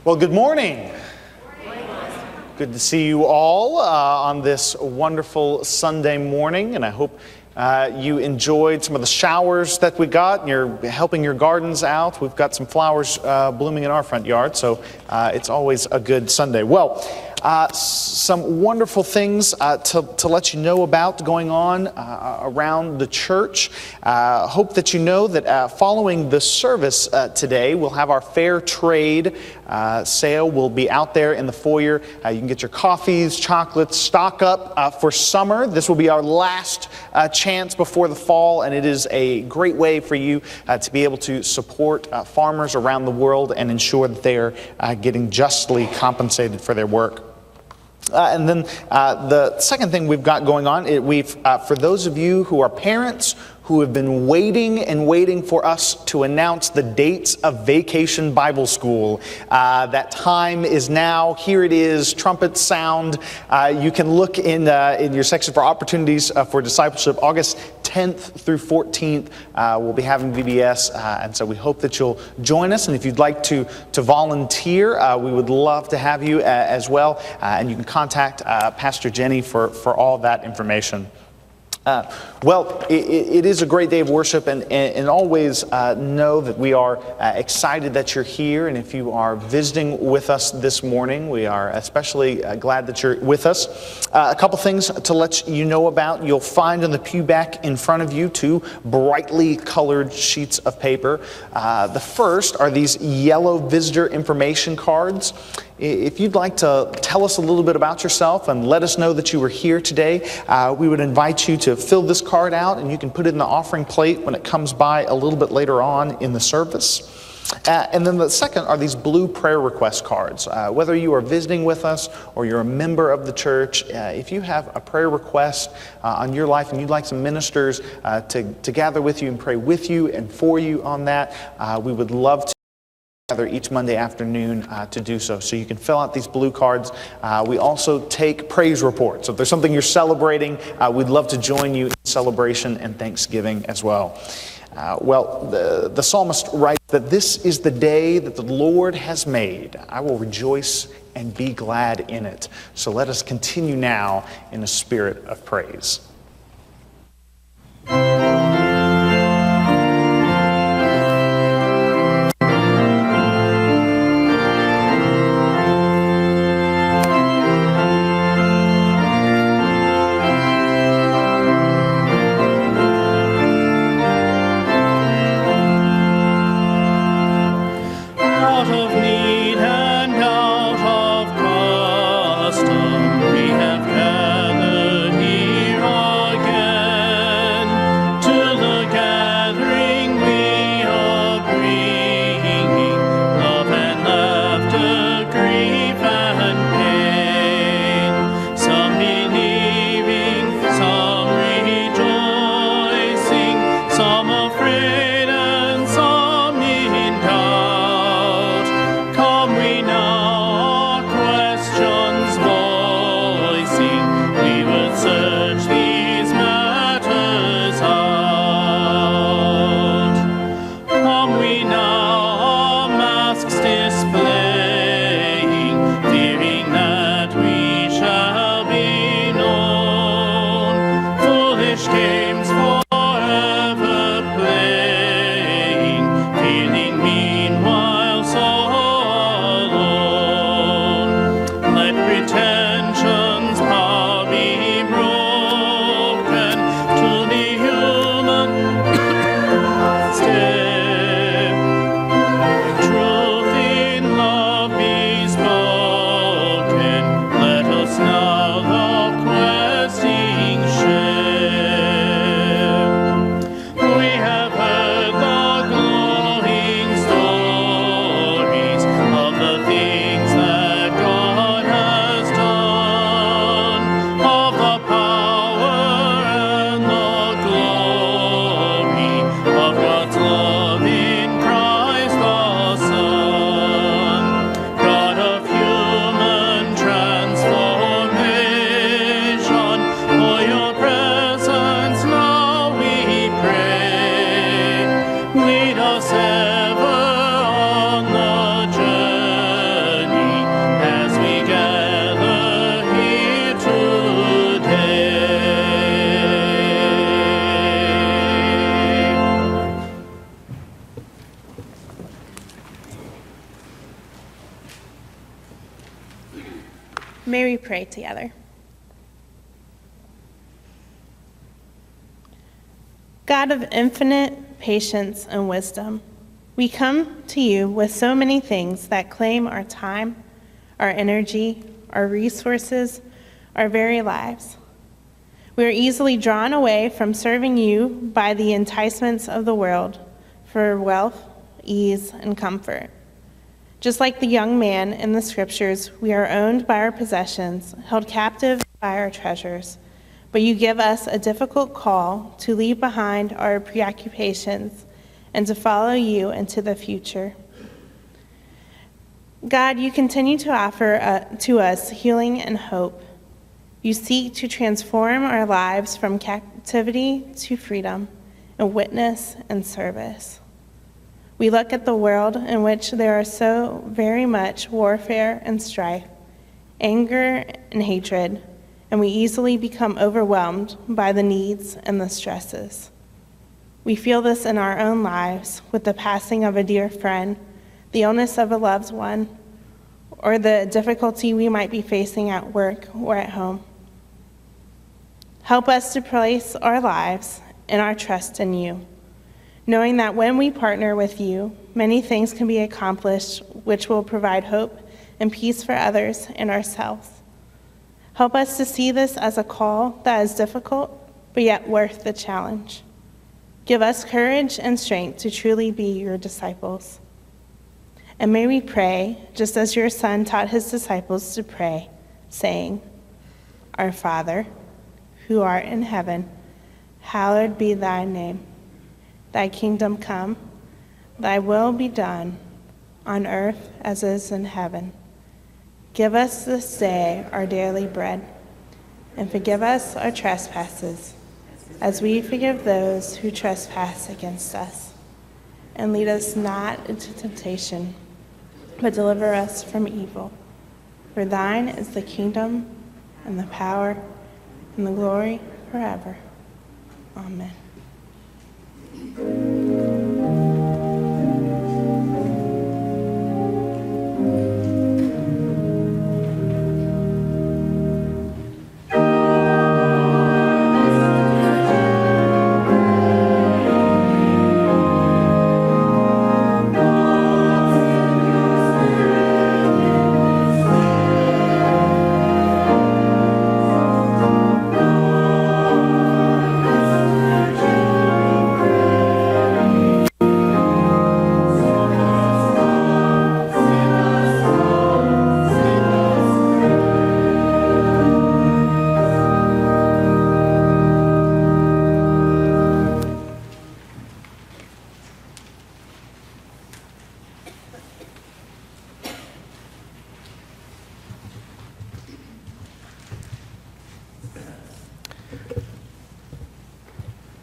Well, good morning. Good to see you all on this wonderful Sunday morning, and I hope you enjoyed some of the showers that we got, and you're helping your gardens out. We've got some flowers blooming in our front yard, so it's always a good Sunday. Well, some wonderful things to let you know about going on around the church. Hope that you know that following the service today, we'll have our fair trade sale. We'll be out there in the foyer. You can get your coffees, chocolates, stock up for summer. This will be our last chance before the fall, and it is a great way for you to be able to support farmers around the world and ensure that they are getting justly compensated for their work. And then the second thing we've got going on, for those of you who are parents who have been waiting for us to announce the dates of Vacation Bible School. That time is now. Here it is. Trumpets sound. You can look in your section for opportunities for discipleship. August 10th through 14th, we'll be having VBS, and so we hope that you'll join us. And if you'd like to volunteer, we would love to have you as well. And you can contact Pastor Jenny for all that information. Well, it is a great day of worship, and always know that we are excited that you're here. And if you are visiting with us this morning, we are especially glad that you're with us. A couple things to let you know about. You'll find on the pew back in front of you 2 brightly colored sheets of paper. The first are these yellow visitor information cards. If you'd like to tell us a little bit about yourself and let us know that you were here today, we would invite you to fill this card out, and you can put it in the offering plate when it comes by a little bit later on in the service. And then the second are these blue prayer request cards. Whether you are visiting with us or you're a member of the church, if you have a prayer request on your life and you'd like some ministers to gather with you and pray with you and for you on that, we would love to gather each Monday afternoon to do so. So you can fill out these blue cards. We also take praise reports. So if there's something you're celebrating, we'd love to join you in celebration and thanksgiving as well. The psalmist writes that this is the day that the Lord has made. I will rejoice and be glad in it. So let us continue now in a spirit of praise. Now the questing share. pray together. God of infinite patience and wisdom, we come to you with so many things that claim our time, our energy, our resources, our very lives. We are easily drawn away from serving you by the enticements of the world for wealth, ease, and comfort. Just like the young man in the scriptures, we are owned by our possessions, held captive by our treasures. But you give us a difficult call to leave behind our preoccupations and to follow you into the future. God, you continue to offer to us healing and hope. You seek to transform our lives from captivity to freedom, and witness and service. We look at the world in which there are so very much warfare and strife, anger and hatred, and we easily become overwhelmed by the needs and the stresses. We feel this in our own lives with the passing of a dear friend, the illness of a loved one, or the difficulty we might be facing at work or at home. Help us to place our lives and our trust in you, knowing that when we partner with you, many things can be accomplished which will provide hope and peace for others and ourselves. Help us to see this as a call that is difficult, but yet worth the challenge. Give us courage and strength to truly be your disciples. And may we pray, just as your Son taught his disciples to pray, saying, Our Father, who art in heaven, hallowed be thy name. Thy kingdom come, thy will be done, on earth as is in heaven. Give us this day our daily bread, and forgive us our trespasses, as we forgive those who trespass against us. And lead us not into temptation, but deliver us from evil. For thine is the kingdom, and the power, and the glory forever. Amen.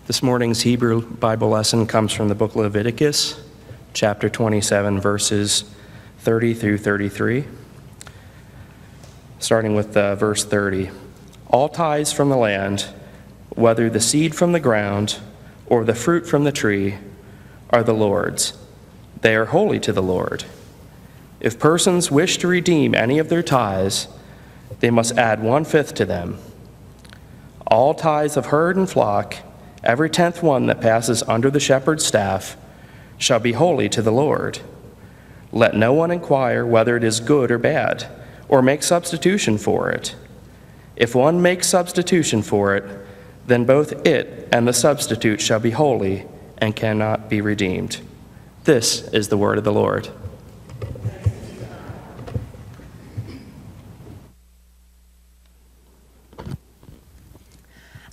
This morning's Hebrew Bible lesson comes from the book of Leviticus, chapter 27, verses 30 through 33. Starting with verse 30. All tithes from the land, whether the seed from the ground or the fruit from the tree, are the Lord's. They are holy to the Lord. If persons wish to redeem any of their tithes, they must add 1/5 to them. All tithes of herd and flock, every 10th one that passes under the shepherd's staff, shall be holy to the Lord. Let no one inquire whether it is good or bad, or make substitution for it. If one makes substitution for it, then both it and the substitute shall be holy and cannot be redeemed. This is the word of the Lord.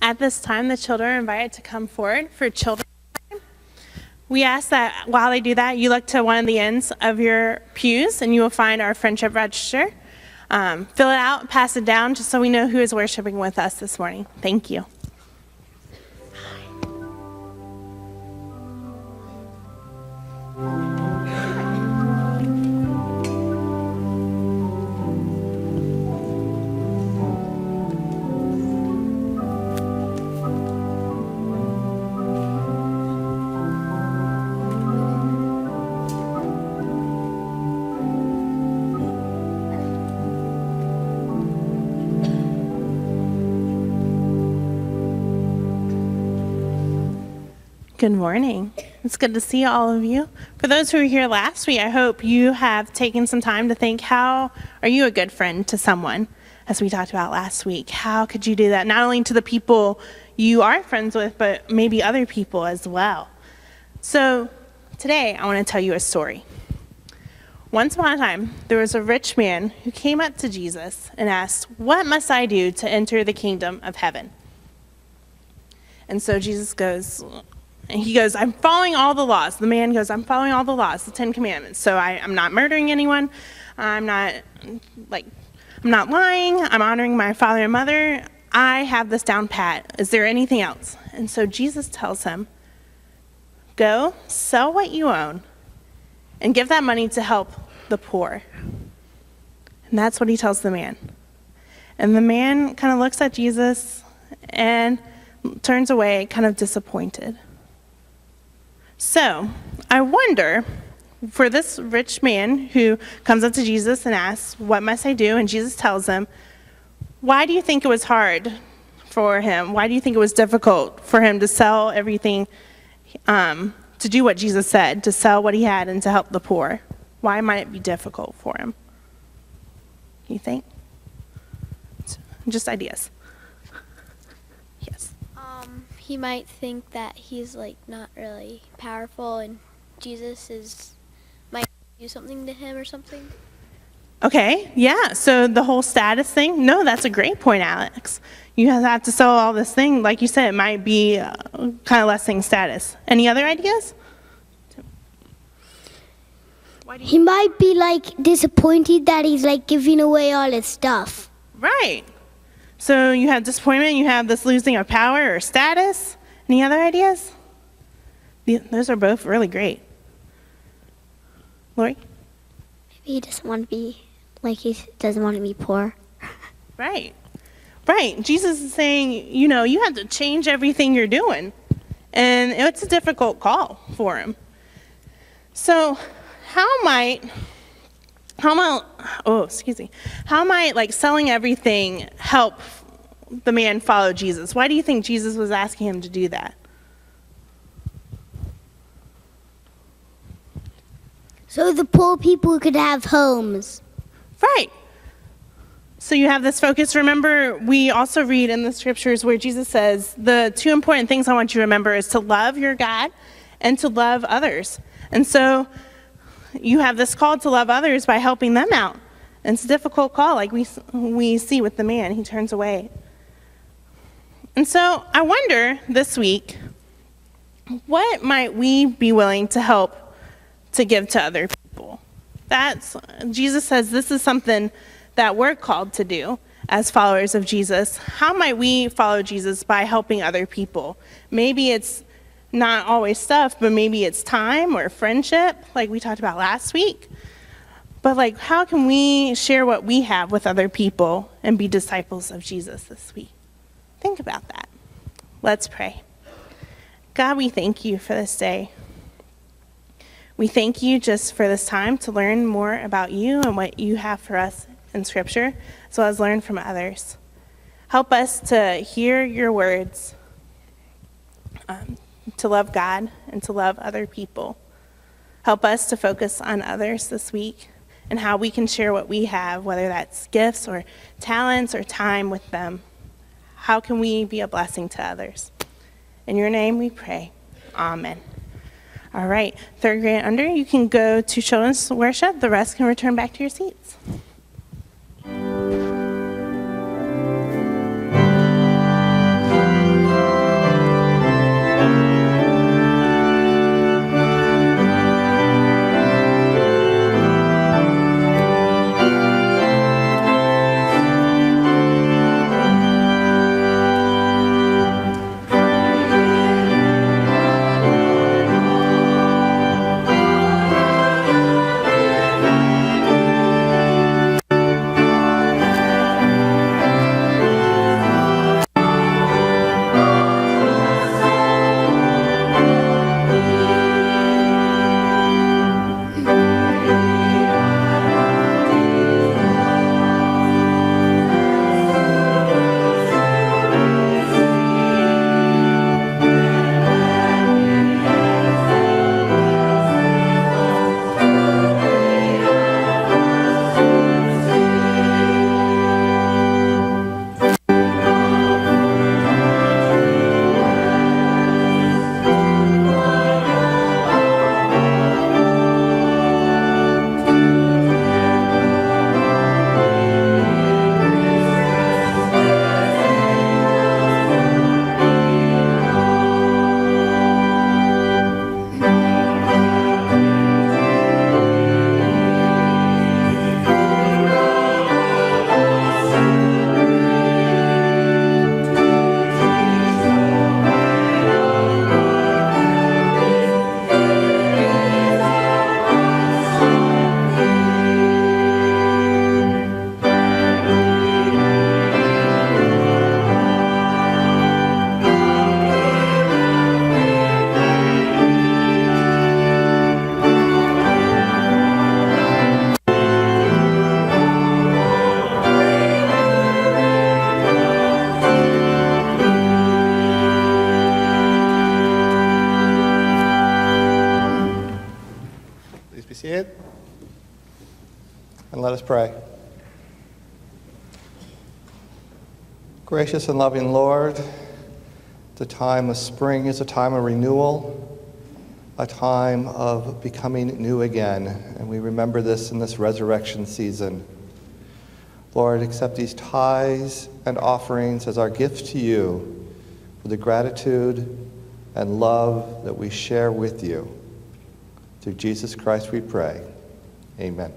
At this time, the children are invited to come forward for children's time. We ask that while they do that, you look to one of the ends of your pews and you will find our friendship register. Fill it out, pass it down, just so we know who is worshiping with us this morning. Thank you. Good morning. It's good to see all of you. For those who were here last week, I hope you have taken some time to think, how are you a good friend to someone, as we talked about last week? How could you do that, not only to the people you are friends with, but maybe other people as well? So today, I want to tell you a story. Once upon a time, there was a rich man who came up to Jesus and asked, "What must I do to enter the kingdom of heaven?" And so Jesus goes, "I'm following all the laws." The man goes, "I'm following all the laws, the 10 Commandments. So I'm not murdering anyone. I'm not lying. I'm honoring my father and mother. I have this down pat. Is there anything else?" And so Jesus tells him, "Go, sell what you own, and give that money to help the poor." And that's what he tells the man. And the man kind of looks at Jesus and turns away, kind of disappointed. So I wonder, for this rich man who comes up to Jesus and asks, "What must I do?" and Jesus tells him, why do you think it was hard for him? Why do you think it was difficult for him to sell everything, to do what Jesus said, to sell what he had and to help the poor? Why might it be difficult for him? You think? Just ideas. Yes. He might think that he's like not really powerful and might do something to him or something. Okay, yeah, so the whole status thing, no, that's a great point, Alex. You have to sell all this thing, like you said, it might be kind of lessing status. Any other ideas? He might be like disappointed that he's like giving away all his stuff. Right. So you have disappointment, you have this losing of power or status. Any other ideas? Those are both really great. Lori? Maybe he doesn't want to be, he doesn't want to be poor. Right. Right. Jesus is saying, you have to change everything you're doing. And it's a difficult call for him. So how might selling everything help the man follow Jesus? Why do you think Jesus was asking him to do that? So the poor people could have homes. Right. So you have this focus. Remember, we also read in the scriptures where Jesus says, the 2 important things I want you to remember is to love your God and to love others. And so you have this call to love others by helping them out. And it's a difficult call, like we see with the man. He turns away. And so I wonder this week, what might we be willing to help to give to other people? Jesus says this is something that we're called to do as followers of Jesus. How might we follow Jesus by helping other people? Maybe it's not always stuff, but maybe it's time or friendship, like we talked about last week. But how can we share what we have with other people and be disciples of Jesus this week? Think about that. Let's pray. God, we thank you for this day. We thank you just for this time to learn more about you and what you have for us in Scripture, as well as learn from others. Help us to hear your words, to love God and to love other people. Help us to focus on others this week and how we can share what we have, whether that's gifts or talents or time with them. How can we be a blessing to others? In your name we pray. Amen. All right, third grade under, you can go to children's worship. The rest can return back to your seats. Let us pray. Gracious and loving Lord, the time of spring is a time of renewal, a time of becoming new again, and we remember this in this resurrection season. Lord, accept these tithes and offerings as our gift to you for the gratitude and love that we share with you. Through Jesus Christ we pray. Amen.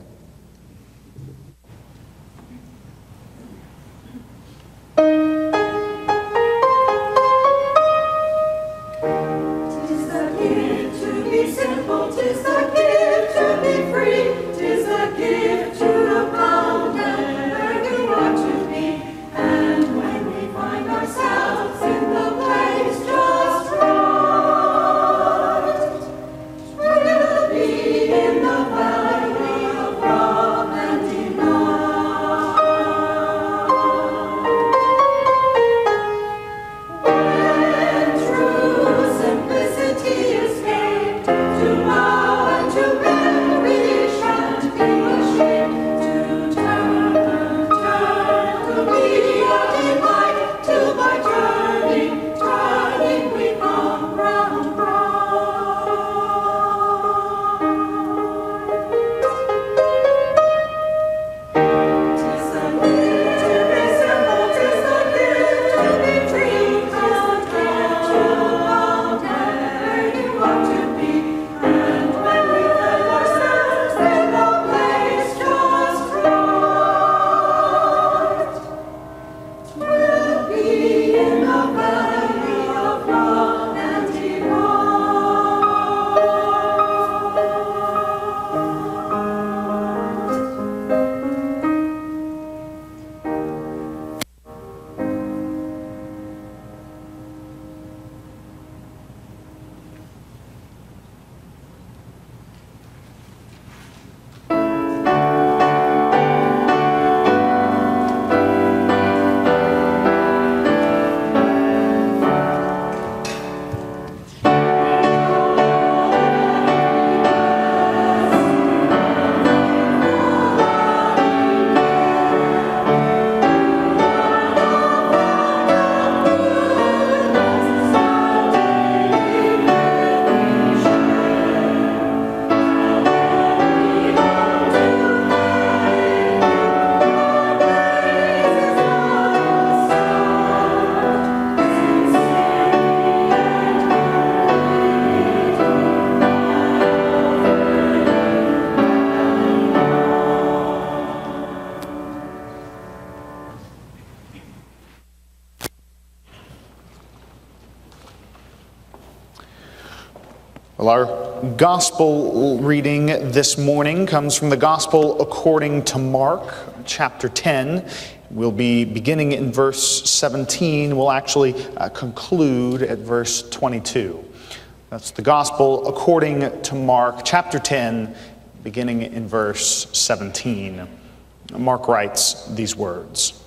Well, our gospel reading this morning comes from the Gospel according to Mark, chapter 10. We'll be beginning in verse 17. We'll actually conclude at verse 22. That's the Gospel according to Mark, chapter 10, beginning in verse 17. Mark writes these words.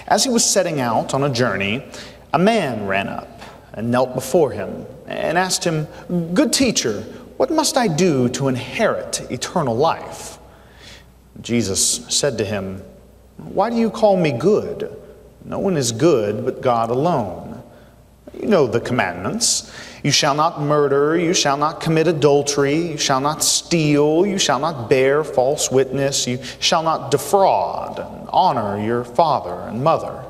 As he was setting out on a journey, a man ran up and knelt before him and asked him, "Good teacher, what must I do to inherit eternal life?" Jesus said to him, "Why do you call me good? No one is good but God alone. You know the commandments. You shall not murder, you shall not commit adultery, you shall not steal, you shall not bear false witness, you shall not defraud, and honor your father and mother."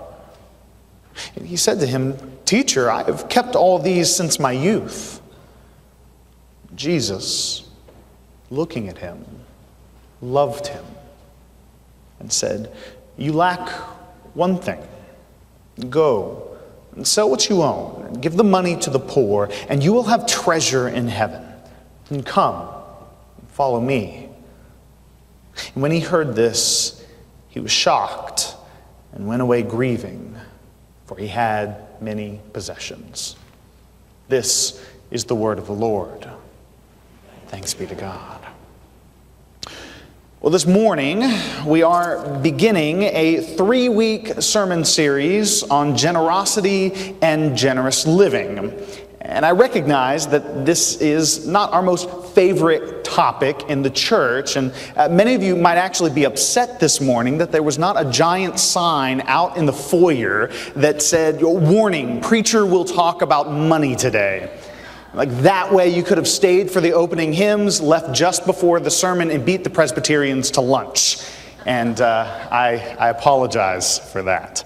And he said to him, "Teacher, I have kept all these since my youth." Jesus, looking at him, loved him and said, "You lack one thing. Go and sell what you own and give the money to the poor, and you will have treasure in heaven. And come and follow me." And when he heard this, he was shocked and went away grieving, for he had many possessions. This is the word of the Lord. Thanks be to God. Well, this morning we are beginning a 3-week sermon series on generosity and generous living. And I recognize that this is not our most favorite topic in the church, and many of you might actually be upset this morning that there was not a giant sign out in the foyer that said, "Warning, preacher will talk about money today." Like that way you could have stayed for the opening hymns, left just before the sermon, and beat the Presbyterians to lunch. And I apologize for that.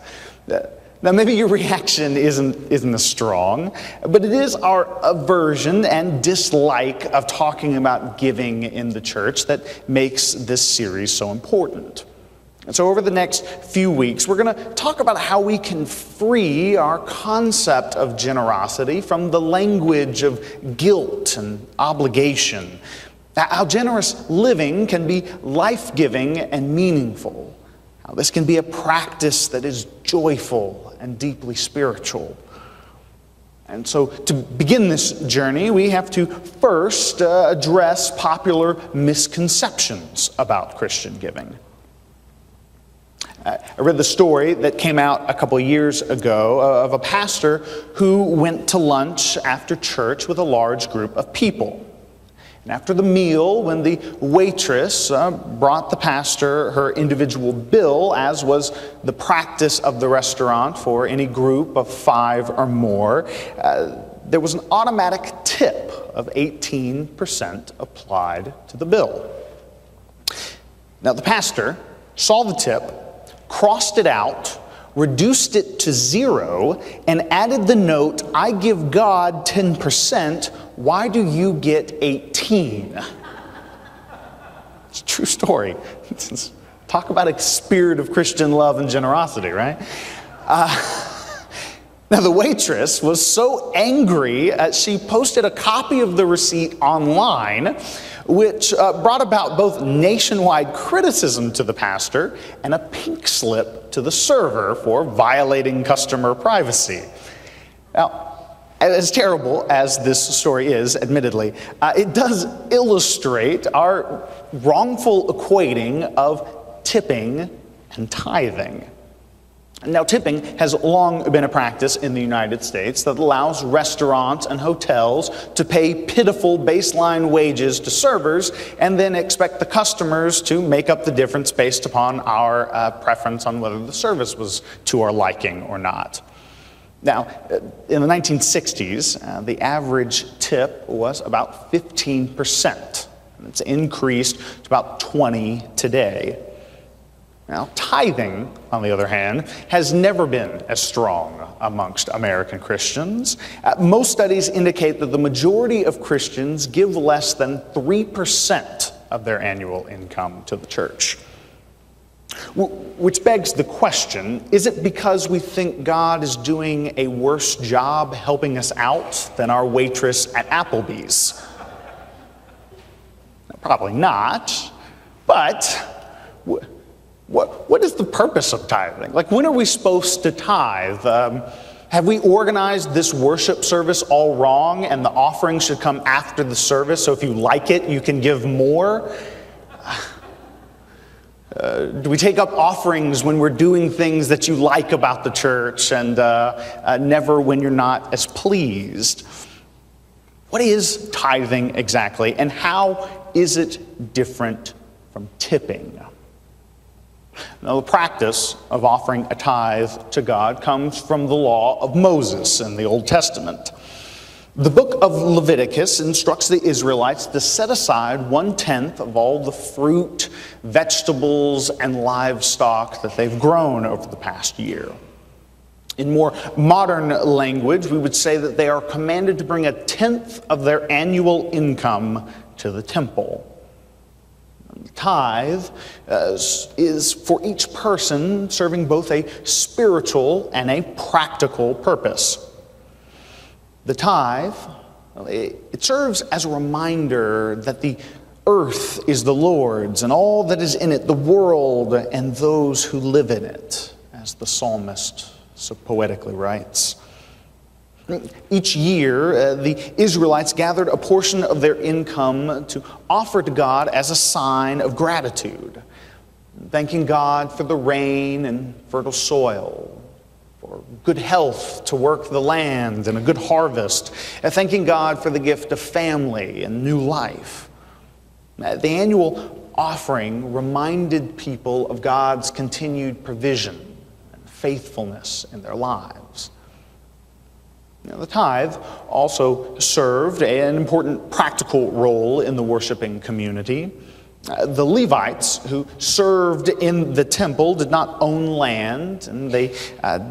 Now, maybe your reaction isn't as strong, but it is our aversion and dislike of talking about giving in the church that makes this series so important. And so over the next few weeks, we're going to talk about how we can free our concept of generosity from the language of guilt and obligation. How generous living can be life-giving and meaningful. How this can be a practice that is joyful and deeply spiritual. And so to begin this journey, we have to first address popular misconceptions about Christian giving. I read the story that came out a couple of years ago of a pastor who went to lunch after church with a large group of people. And after the meal, when the waitress brought the pastor her individual bill, as was the practice of the restaurant for any group of 5 or more, there was an automatic tip of 18% applied to the bill. Now the pastor saw the tip, crossed it out, reduced it to 0, and added the note, "I give God 10%, why do you get 18? It's a true story. Talk about a spirit of Christian love and generosity, right? Now the waitress was so angry, she posted a copy of the receipt online, which brought about both nationwide criticism to the pastor and a pink slip to the server for violating customer privacy. Now, as terrible as this story is, admittedly, it does illustrate our wrongful equating of tipping and tithing. Now, tipping has long been a practice in the United States that allows restaurants and hotels to pay pitiful baseline wages to servers and then expect the customers to make up the difference based upon our preference on whether the service was to our liking or not. Now, in the 1960s, the average tip was about 15%. It's increased to about 20% today. Now, tithing, on the other hand, has never been as strong amongst American Christians. Most studies indicate that the majority of Christians give less than 3% of their annual income to the church. Which begs the question, is it because we think God is doing a worse job helping us out than our waitress at Applebee's? Probably not, but what is the purpose of tithing? Like, when are we supposed to tithe? Have we organized this worship service all wrong and the offering should come after the service, so if you like it, you can give more? Do we take up offerings when we're doing things that you like about the church and never when you're not as pleased? What is tithing exactly, and how is it different from tipping? Now, the practice of offering a tithe to God comes from the law of Moses in the Old Testament. The book of Leviticus instructs the Israelites to set aside 1/10 of all the fruit, vegetables, and livestock that they've grown over the past year. In more modern language, we would say that they are commanded to bring 1/10 of their annual income to the temple. The tithe is for each person serving both a spiritual and a practical purpose. The tithe, it serves as a reminder that the earth is the Lord's and all that is in it, the world and those who live in it, as the psalmist so poetically writes. Each year, the Israelites gathered a portion of their income to offer to God as a sign of gratitude, thanking God for the rain and fertile soil, for good health to work the land and a good harvest, thanking God for the gift of family and new life. The annual offering reminded people of God's continued provision and faithfulness in their lives. Now, the tithe also served an important practical role in the worshiping community. The Levites who served in the temple did not own land, and they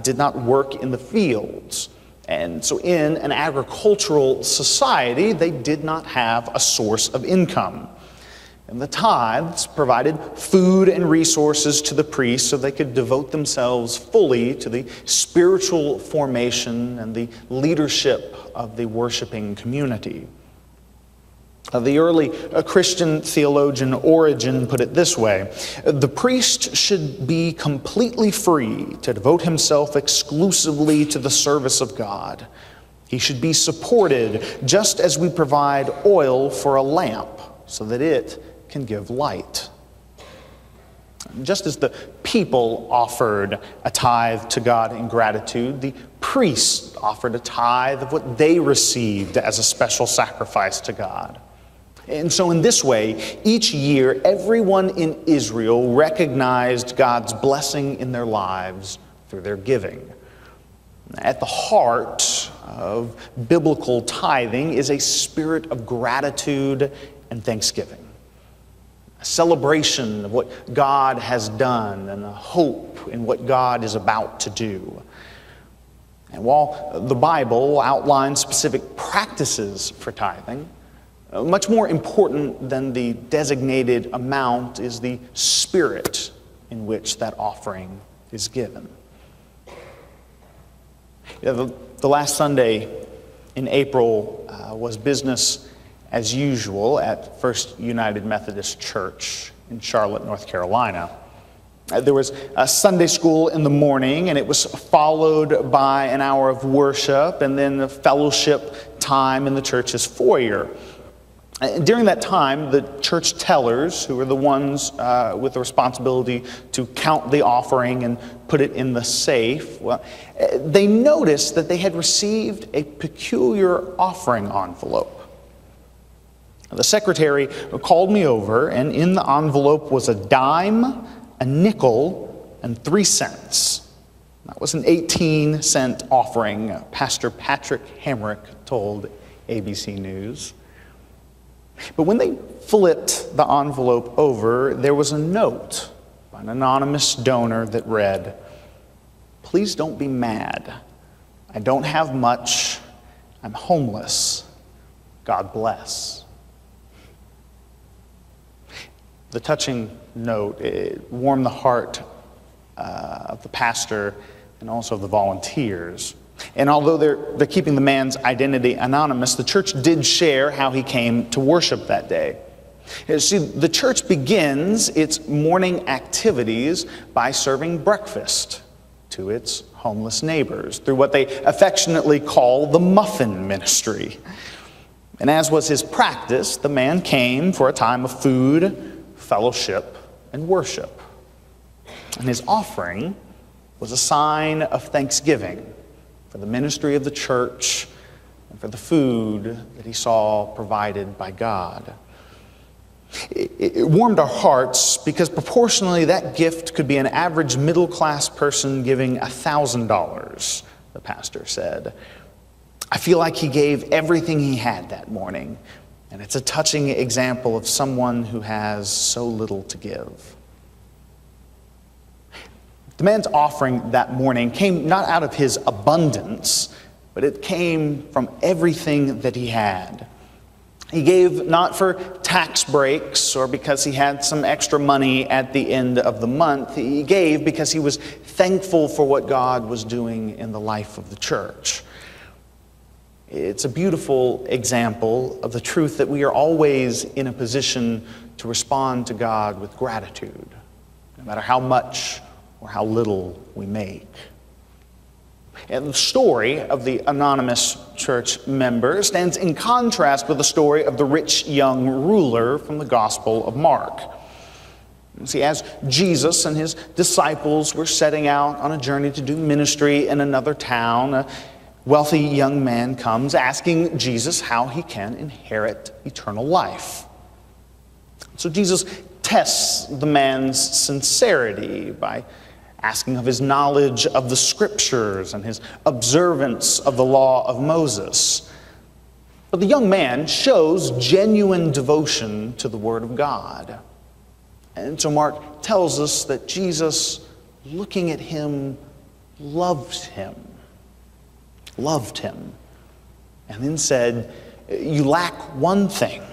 did not work in the fields. And so in an agricultural society, they did not have a source of income. And the tithes provided food and resources to the priests so they could devote themselves fully to the spiritual formation and the leadership of the worshiping community. The early Christian theologian Origen put it this way: the priest should be completely free to devote himself exclusively to the service of God. He should be supported just as we provide oil for a lamp so that it can give light. Just as the people offered a tithe to God in gratitude, the priests offered a tithe of what they received as a special sacrifice to God. And so in this way, each year, everyone in Israel recognized God's blessing in their lives through their giving. At the heart of biblical tithing is a spirit of gratitude and thanksgiving, a celebration of what God has done and a hope in what God is about to do. And while the Bible outlines specific practices for tithing, much more important than the designated amount is the spirit in which that offering is given. The last Sunday in April was business as usual at First United Methodist Church in Charlotte, North Carolina. There was a Sunday school in the morning, and it was followed by an hour of worship and then a fellowship time in the church's foyer. During that time, the church tellers, who were the ones with the responsibility to count the offering and put it in the safe, well, they noticed that they had received a peculiar offering envelope. The secretary called me over, and in the envelope was a dime, a nickel, and 3 cents. That was an 18-cent offering, Pastor Patrick Hamrick told ABC News. But when they flipped the envelope over, there was a note by an anonymous donor that read, "Please don't be mad. I don't have much. I'm homeless. God bless." The touching note, it warmed the heart of the pastor and also of the volunteers. And although they're keeping the man's identity anonymous, the church did share how he came to worship that day. You see, the church begins its morning activities by serving breakfast to its homeless neighbors through what they affectionately call the muffin ministry. And as was his practice, the man came for a time of food, fellowship, and worship. And his offering was a sign of thanksgiving for the ministry of the church and for the food that he saw provided by God. It warmed our hearts because proportionally that gift could be an average middle-class person giving $1,000, the pastor said. I feel like he gave everything he had that morning, and it's a touching example of someone who has so little to give. The man's offering that morning came not out of his abundance, but it came from everything that he had. He gave not for tax breaks or because he had some extra money at the end of the month. He gave because he was thankful for what God was doing in the life of the church. It's a beautiful example of the truth that we are always in a position to respond to God with gratitude, no matter how much or how little we make. And the story of the anonymous church member stands in contrast with the story of the rich young ruler from the Gospel of Mark. See, as Jesus and his disciples were setting out on a journey to do ministry in another town, a wealthy young man comes asking Jesus how he can inherit eternal life. So Jesus tests the man's sincerity by asking of his knowledge of the Scriptures and his observance of the law of Moses. But the young man shows genuine devotion to the Word of God. And so Mark tells us that Jesus, looking at him, loved him, and then said, "You lack one thing.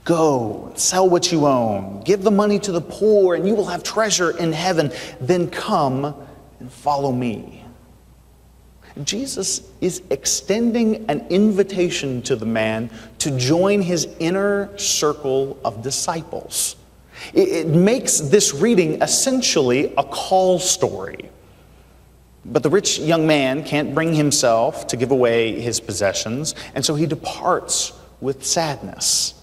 Go, sell what you own, give the money to the poor, and you will have treasure in heaven. Then come and follow me." Jesus is extending an invitation to the man to join his inner circle of disciples. It makes this reading essentially a call story. But the rich young man can't bring himself to give away his possessions, and so he departs with sadness.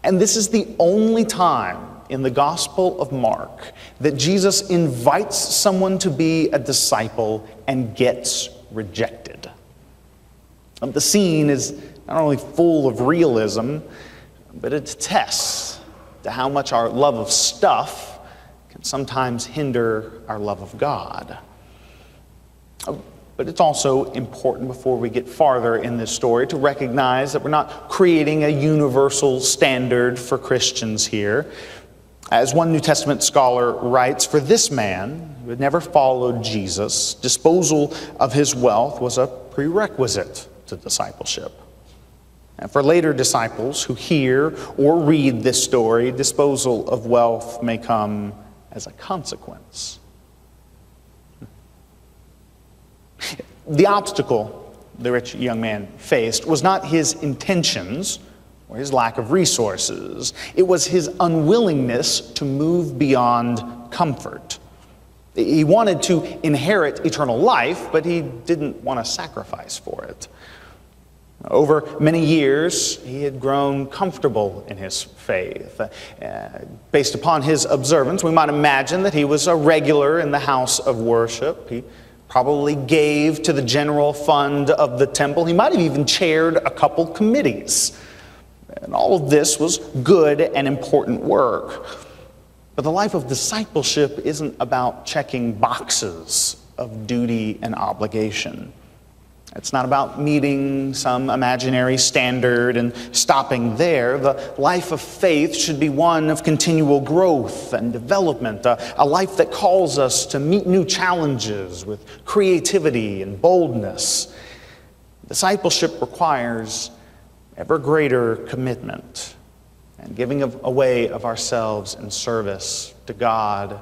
And this is the only time in the Gospel of Mark that Jesus invites someone to be a disciple and gets rejected. The scene is not only full of realism, but it attests to how much our love of stuff can sometimes hinder our love of God. But it's also important, before we get farther in this story, to recognize that we're not creating a universal standard for Christians here. As one New Testament scholar writes, for this man, who had never followed Jesus, disposal of his wealth was a prerequisite to discipleship. And for later disciples who hear or read this story, disposal of wealth may come as a consequence. The obstacle the rich young man faced was not his intentions or his lack of resources. It was his unwillingness to move beyond comfort. He wanted to inherit eternal life, but he didn't want to sacrifice for it. Over many years, he had grown comfortable in his faith. Based upon his observance, we might imagine that he was a regular in the house of worship. He probably gave to the general fund of the temple. He might have even chaired a couple committees. And all of this was good and important work. But the life of discipleship isn't about checking boxes of duty and obligation. It's not about meeting some imaginary standard and stopping there. The life of faith should be one of continual growth and development, a life that calls us to meet new challenges with creativity and boldness. Discipleship requires ever greater commitment and giving away of ourselves in service to God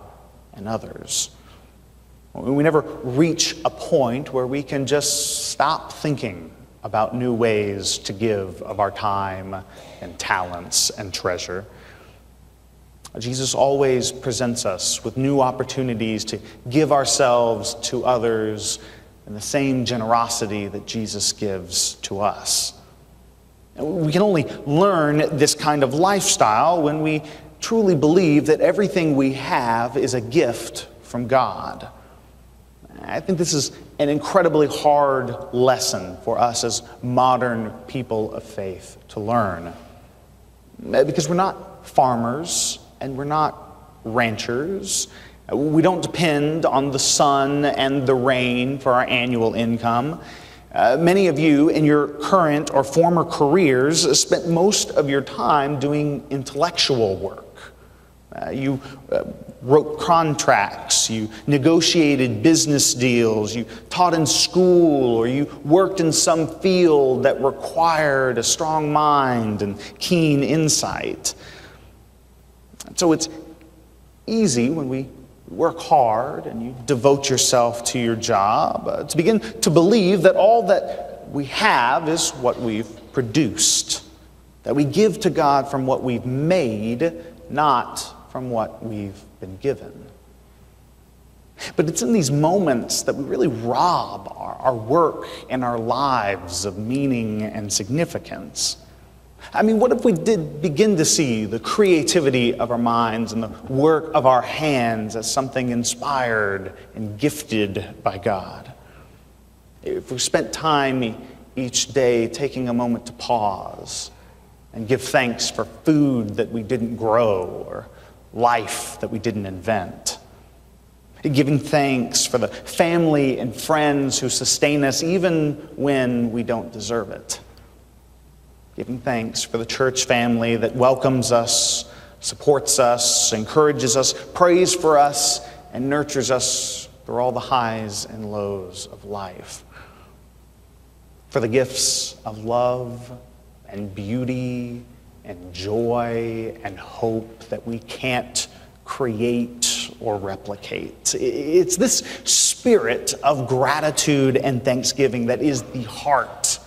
and others. We never reach a point where we can just stop thinking about new ways to give of our time and talents and treasure. Jesus always presents us with new opportunities to give ourselves to others in the same generosity that Jesus gives to us. We can only learn this kind of lifestyle when we truly believe that everything we have is a gift from God. I think this is an incredibly hard lesson for us as modern people of faith to learn. Because we're not farmers and we're not ranchers. We don't depend on the sun and the rain for our annual income. Many of you in your current or former careers spent most of your time doing intellectual work. You wrote contracts, you negotiated business deals, you taught in school, or you worked in some field that required a strong mind and keen insight. So it's easy when we work hard and you devote yourself to your job to begin to believe that all that we have is what we've produced, that we give to God from what we've made, not from what we've been given. But it's in these moments that we really rob our work and our lives of meaning and significance. I mean, what if we did begin to see the creativity of our minds and the work of our hands as something inspired and gifted by God? If we spent time each day taking a moment to pause and give thanks for food that we didn't grow or life that we didn't invent. Giving thanks for the family and friends who sustain us even when we don't deserve it. Giving thanks for the church family that welcomes us, supports us, encourages us, prays for us, and nurtures us through all the highs and lows of life. For the gifts of love and beauty and joy and hope that we can't create or replicate. It's this spirit of gratitude and thanksgiving that is the heart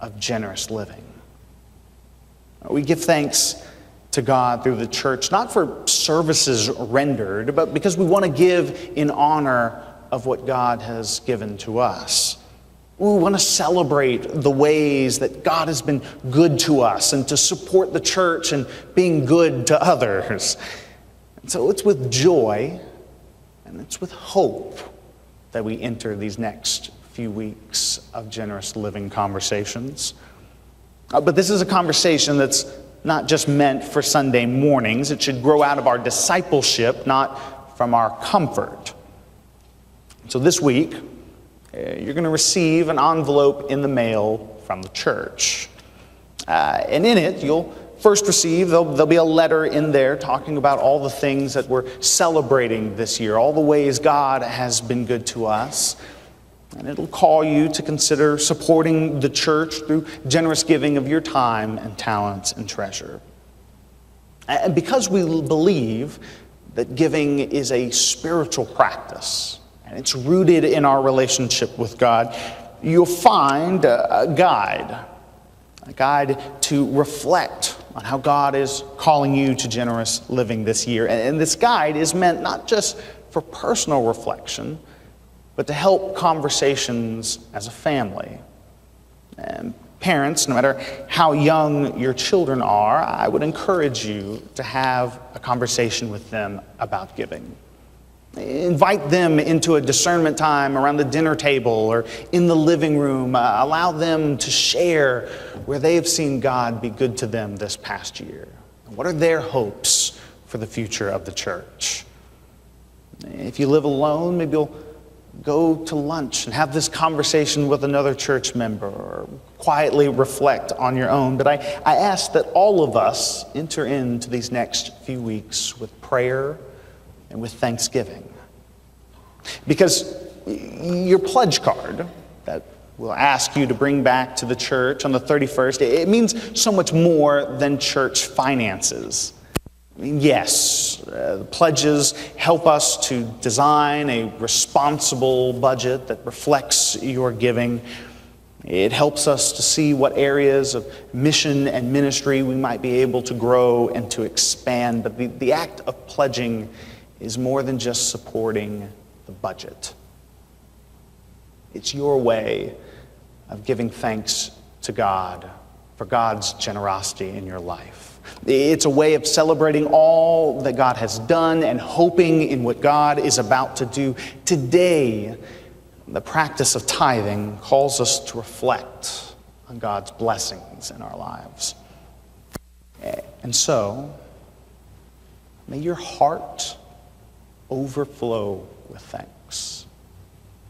of generous living. We give thanks to God through the church, not for services rendered, but because we want to give in honor of what God has given to us. We want to celebrate the ways that God has been good to us and to support the church and being good to others. And so it's with joy and it's with hope that we enter these next few weeks of generous living conversations. But this is a conversation that's not just meant for Sunday mornings. It should grow out of our discipleship, not from our comfort. So this week, you're going to receive an envelope in the mail from the church. And in it, you'll first receive, there'll be a letter in there talking about all the things that we're celebrating this year, all the ways God has been good to us. And it'll call you to consider supporting the church through generous giving of your time and talents and treasure. And because we believe that giving is a spiritual practice, and it's rooted in our relationship with God, you'll find a guide to reflect on how God is calling you to generous living this year. And this guide is meant not just for personal reflection, but to help conversations as a family. And parents, no matter how young your children are, I would encourage you to have a conversation with them about giving. Invite them into a discernment time around the dinner table or in the living room. Allow them to share where they've seen God be good to them this past year. What are their hopes for the future of the church? If you live alone, maybe you'll go to lunch and have this conversation with another church member or quietly reflect on your own. But I ask that all of us enter into these next few weeks with prayer and with thanksgiving. Because your pledge card that we'll ask you to bring back to the church on the 31st, it means so much more than church finances. I mean, yes, the pledges help us to design a responsible budget that reflects your giving. It helps us to see what areas of mission and ministry we might be able to grow and to expand. But the act of pledging is more than just supporting the budget. It's your way of giving thanks to God for God's generosity in your life. It's a way of celebrating all that God has done and hoping in what God is about to do. Today, the practice of tithing calls us to reflect on God's blessings in our lives. And so, may your heart overflow with thanks.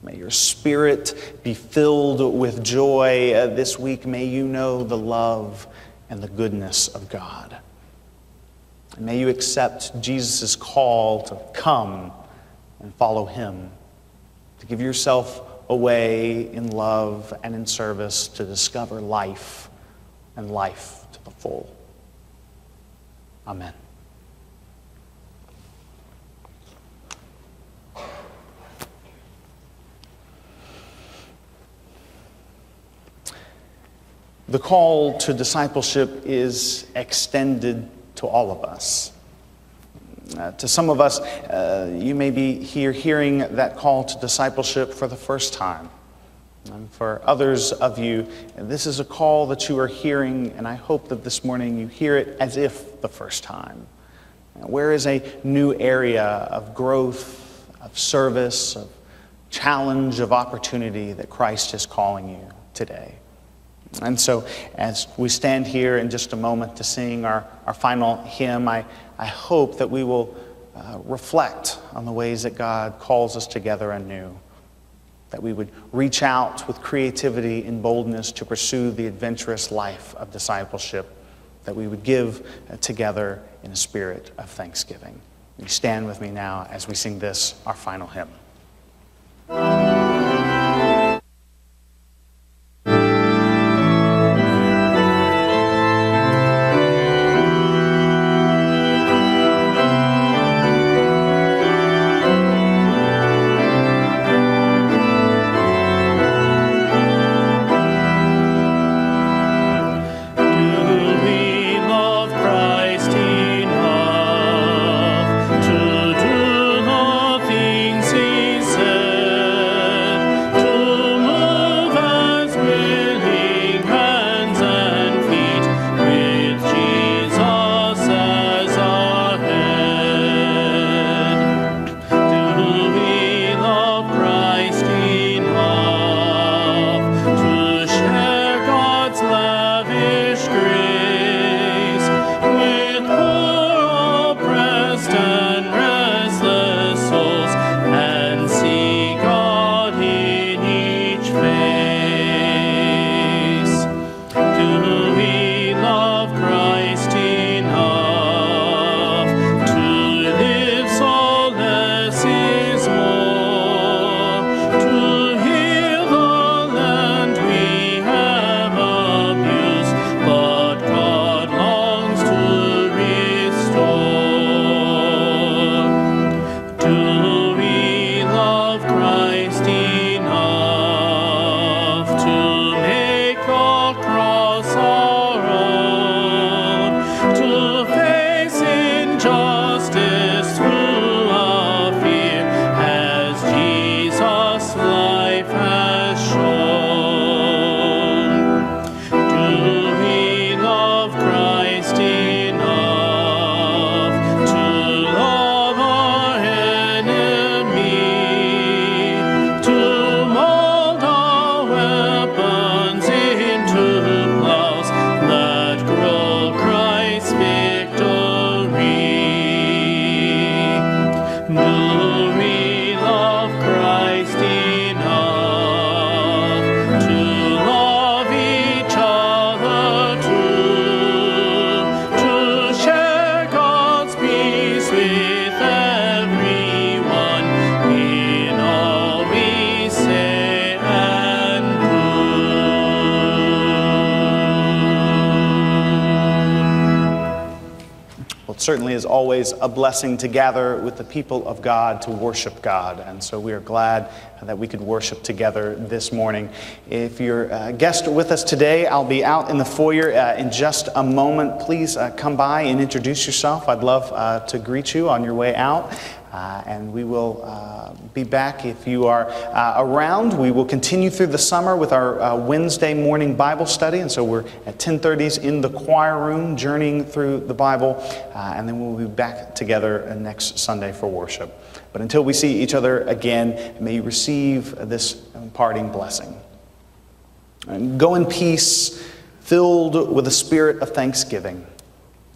May your spirit be filled with joy this week. May you know the love and the goodness of God. And may you accept Jesus' call to come and follow him, to give yourself away in love and in service to discover life and life to the full. Amen. The call to discipleship is extended to all of us. To some of us, you may be here hearing that call to discipleship for the first time. And for others of you, this is a call that you are hearing, and I hope that this morning you hear it as if the first time. Where is a new area of growth, of service, of challenge, of opportunity that Christ is calling you today? And so as we stand here in just a moment to sing our final hymn, I hope that we will reflect on the ways that God calls us together anew, that we would reach out with creativity and boldness to pursue the adventurous life of discipleship, that we would give together in a spirit of thanksgiving. You stand with me now as we sing this, our final hymn. Certainly is always a blessing to gather with the people of God to worship God. And so we are glad that we could worship together this morning. If you're a guest with us today, I'll be out in the foyer in just a moment. Please come by and introduce yourself. I'd love to greet you on your way out. And we will be back if you are around. We will continue through the summer with our Wednesday morning Bible study. And so we're at 10:30s in the choir room, journeying through the Bible. And then we'll be back together next Sunday for worship. But until we see each other again, may you receive this parting blessing. And go in peace, filled with a spirit of thanksgiving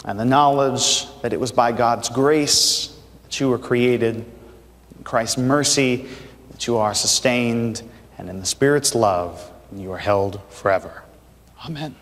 and the knowledge that it was by God's grace that you were created, in Christ's mercy that you are sustained, and in the Spirit's love you are held forever. Amen.